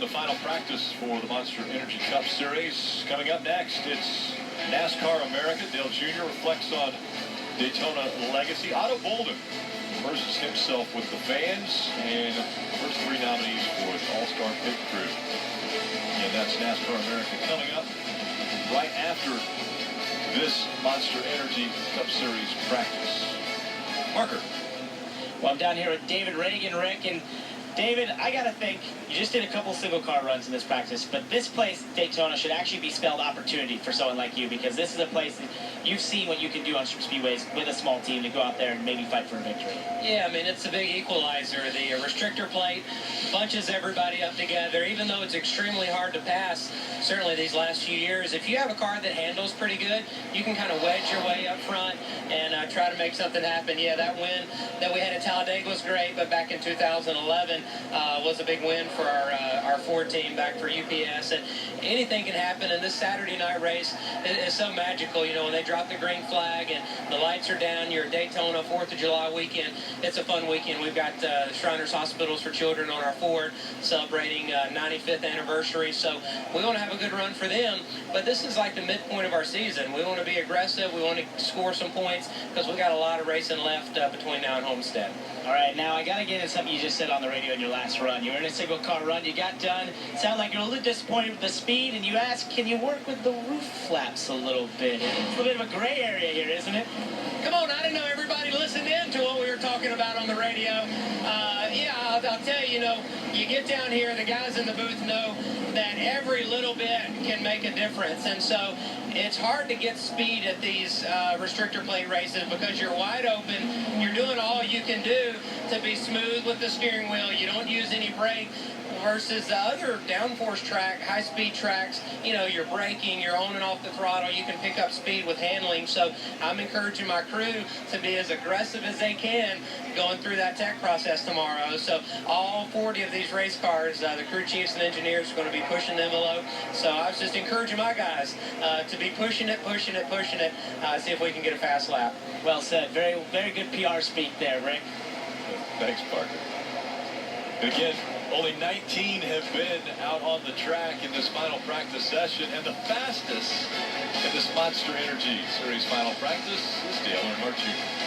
the final practice for the Monster Energy Cup Series. Coming up next, it's NASCAR America. Dale Jr. reflects on Daytona legacy. Otto Bolden immerses himself with the fans, and first three nominees for the All-Star Pit Crew. And that's NASCAR America coming up right after this Monster Energy Cup Series practice. Marker. Well, I'm down here with David Reagan, Rick, and David, I got to think, you just did a couple single car runs in this practice, but this place, Daytona, should actually be spelled opportunity for someone like you, because this is a place that you've seen what you can do on speedways with a small team to go out there and maybe fight for a victory. Yeah, I mean, it's a big equalizer. The restrictor plate bunches everybody up together, even though it's extremely hard to pass, certainly these last few years. If you have a car that handles pretty good, you can kind of wedge your way up front and try to make something happen. Yeah, that win that we had at Talladega was great, but back in 2011, was a big win for our Ford team back for UPS. And anything can happen, and this Saturday night race is so magical. You know, when they drop the green flag and the lights are down, you're at Daytona, 4th of July weekend. It's a fun weekend. We've got Shriners Hospitals for Children on our Ford celebrating 95th anniversary. So we want to have a good run for them, but this is like the midpoint of our season. We want to be aggressive. We want to score some points because we got a lot of racing left between now and Homestead. All right, now I got to get into something you just said on the radio in your last run. You were in a single car run, you got done. It sounded like you're a little disappointed with the speed, and you asked, can you work with the roof flaps a little bit? It's a bit of a gray area here, isn't it? Come on, I didn't know everybody listened in to what we were talking about on the radio. Yeah, I'll tell you, you get down here, the guys in the booth know that every little bit can make a difference. And so it's hard to get speed at these restrictor plate races because you're wide open. You're doing all you can do to be smooth with the steering wheel. You don't use any brake. Versus the other downforce track, high-speed tracks, you're braking, you're on and off the throttle, you can pick up speed with handling. So I'm encouraging my crew to be as aggressive as they can going through that tech process tomorrow. So all 40 of these race cars, the crew chiefs and engineers are going to be pushing the envelope. So I was just encouraging my guys to be pushing it, see if we can get a fast lap. Well said. Very, very good PR speak there, Rick. Thanks, Parker. And again, only 19 have been out on the track in this final practice session, and the fastest in this Monster Energy Series final practice is Dale Earnhardt Jr.